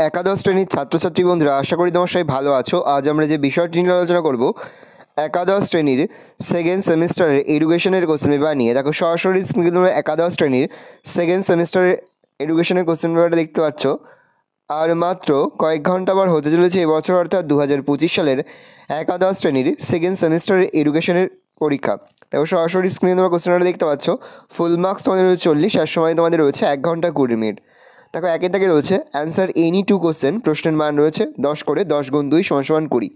একাদশ শ্রেণীর ছাত্রছাত্রী বন্ধুরা, আশা করি তোমার সবাই ভালো আছো। আজ আমরা যে বিষয়টি নিয়ে আলোচনা করব একাদশ শ্রেণীর সেকেন্ড সেমিস্টারের এডুকেশনের কোশ্চেন পেপার নিয়ে। দেখো সরাসরি স্ক্রিনে তোমরা একাদশ শ্রেণীর সেকেন্ড সেমিস্টারের এডুকেশনের কোশ্চেন পেপারটা দেখতে পাচ্ছ। আর মাত্র কয়েক ঘন্টা পর হতে চলেছে এবছর অর্থাৎ 2025 সালের একাদশ শ্রেণীর সেকেন্ড সেমিস্টারের এডুকেশনের পরীক্ষা। দেখো সরাসরি স্ক্রিনে তোমরা কোশ্চেন পেপারটা দেখতে পাচ্ছ। ফুল মার্কস তোমাদের রয়েছে 40, আর সময় তোমাদের রয়েছে 1 ঘন্টা 20 মিনিট। দেখো একে থেকে রয়েছে অ্যান্সার এনি টু কোশ্চেন, প্রশ্নের মান রয়েছে 10 করে, 10 গুণ 2 = 20।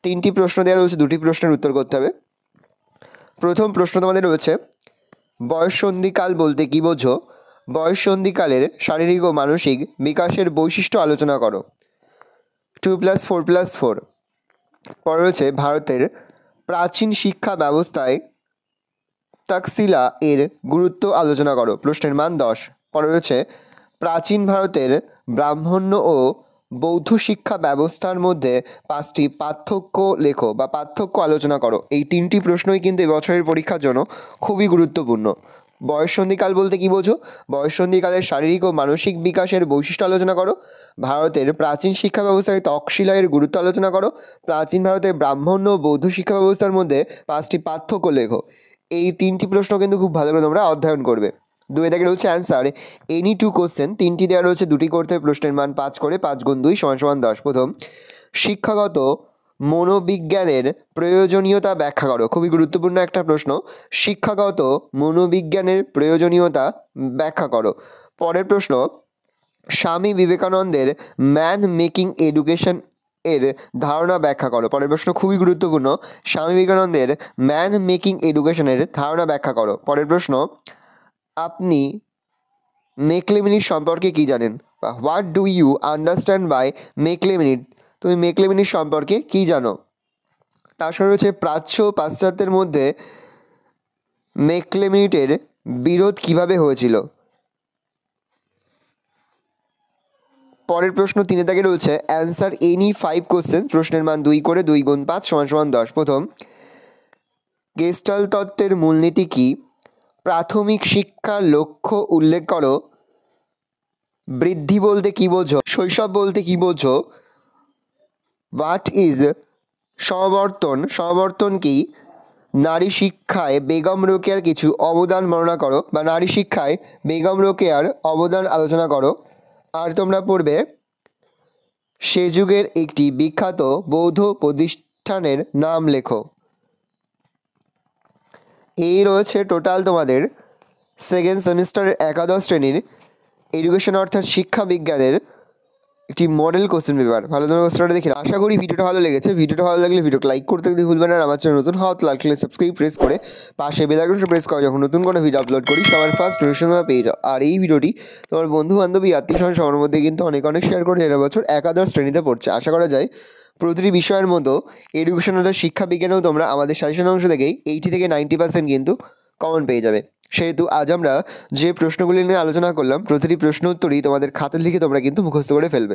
3টি প্রশ্ন দেওয়া রয়েছে, 2টি প্রশ্নের উত্তর করতে হবে। প্রথম প্রশ্ন তোমাদের রয়েছে, বয়ঃসন্ধিকাল বলতে কী বোঝো? বয়ঃসন্ধিকালের শারীরিক ও মানসিক বিকাশের বৈশিষ্ট্য আলোচনা করো। 2+4+4। পরে রয়েছে, ভারতের প্রাচীন শিক্ষা ব্যবস্থায় তক্ষশিলা এর গুরুত্ব আলোচনা করো। প্রশ্নের মান 10। পরে রয়েছে, প্রাচীন ভারতের ব্রাহ্মণ্য ও বৌদ্ধ শিক্ষা ব্যবস্থার মধ্যে 5টি পার্থক্য লেখো বা পার্থক্য আলোচনা করো। এই 3টি প্রশ্নই কিন্তু এবছরের পরীক্ষার জন্য খুবই গুরুত্বপূর্ণ। বয়ঃসন্ধিকাল বলতে কী বোঝো? বয়ঃসন্ধিকালের শারীরিক ও মানসিক বিকাশের বৈশিষ্ট্য আলোচনা করো। ভারতের প্রাচীন শিক্ষা ব্যবস্থায় তক্ষশিলা এর গুরুত্ব আলোচনা করো। প্রাচীন ভারতের ব্রাহ্মণ্য ও বৌদ্ধ শিক্ষা ব্যবস্থার মধ্যে 5টি পার্থক্য লেখো। এই 3টি প্রশ্ন কিন্তু খুব ভালো করে তোমরা অধ্যয়ন করবে। 2 থেকে রয়েছে অ্যান্সার এনি টু কোশ্চেন, 3টি দেওয়া রয়েছে, 2টি করতে হবে। প্রশ্নের মান 5 করে, 5 গুণ 2 = 10। প্রথম, শিক্ষাগত মনোবিজ্ঞানের প্রয়োজনীয়তা ব্যাখ্যা করো। খুবই গুরুত্বপূর্ণ একটা প্রশ্ন। শিক্ষাগত মনোবিজ্ঞানের প্রয়োজনীয়তা ব্যাখ্যা করো। পরের প্রশ্ন, স্বামী বিবেকানন্দের ম্যান মেকিং এডুকেশন এর ধারণা ব্যাখ্যা করো। পরের প্রশ্ন খুবই গুরুত্বপূর্ণ। স্বামী বিবেকানন্দের ম্যান মেকিং এডুকেশনের ধারণা ব্যাখ্যা করো। পরের প্রশ্ন, আপনি মেকলেমিনির সম্পর্কে কী জানেন? বা what do you understand by মেকলেমিনিট? তুমি মেকলেমিনির সম্পর্কে কী জানো? তার সঙ্গে রয়েছে, প্রাচ্য পাশ্চাত্যের মধ্যে মেকলেমিনিটের বিরোধ কিভাবে হয়েছিল? পরের প্রশ্ন 3 থেকে রয়েছে অ্যান্সার এনি 5 কোশ্চেন, প্রশ্নের মান 2 করে, 2 গুণ 5 = 10। প্রথম, গেস্টাল্ট তত্ত্বের মূলনীতি কী? প্রাথমিক শিক্ষার লক্ষ্য উল্লেখ করো। বৃদ্ধি বলতে কী বোঝো? শৈশব বলতে কী বোঝো? হোয়াট ইজ সমাবর্তন? সমাবর্তন কি? নারী শিক্ষায় বেগম রোকেয়ার কিছু অবদান বর্ণনা করো, বা নারী শিক্ষায় বেগম রোকেয়ার অবদান আলোচনা করো। আর তোমরা পড়বে, সে যুগের একটি বিখ্যাত বৌদ্ধ প্রতিষ্ঠানের নাম লেখো। এই রয়েছে টোটাল তোমাদের সেকেন্ড সেমিস্টারের একাদশ শ্রেণীর এডুকেশন অর্থাৎ শিক্ষা বিজ্ঞানের একটি মডেল কোশ্চেন পেপার। ভালো তোমরা কোশ্চেনটা দেখে আশা করি ভিডিওটা ভালো লেগেছে। ভিডিওটা ভালো লাগলে ভিডিওকে লাইক করতে ভুলবেন না। আমার চ্যানেল নতুন হওয়া লাইক করলে সাবস্ক্রাইব প্রেস করে পাশে বেল আইকনটা প্রেস করো, যখন নতুন কোনো ভিডিও আপলোড করি সবার ফার্স্ট নোটিফিকেশন তোমরা পেয়ে যাও। আর এই ভিডিওটি তোমার বন্ধু বান্ধবী আত্মীয়স্বজন সবার মধ্যে কিন্তু অনেক শেয়ার করে, যারা বছর একাদশ শ্রেণীতে পড়ছে। আশা করা যায় প্রতিটি বিষয়ের মতো এডুকেশন অর্থাৎ শিক্ষা বিজ্ঞানেও তোমরা আমাদের সাজেশন অংশ থেকেই 80 থেকে 90% কিন্তু কমন পেয়ে যাবে। সেহেতু আজ আমরা যে প্রশ্নগুলি নিয়ে আলোচনা করলাম, প্রতিটি প্রশ্ন উত্তরই তোমাদের খাতা লিখে তোমরা কিন্তু মুখস্থ করে ফেলবে।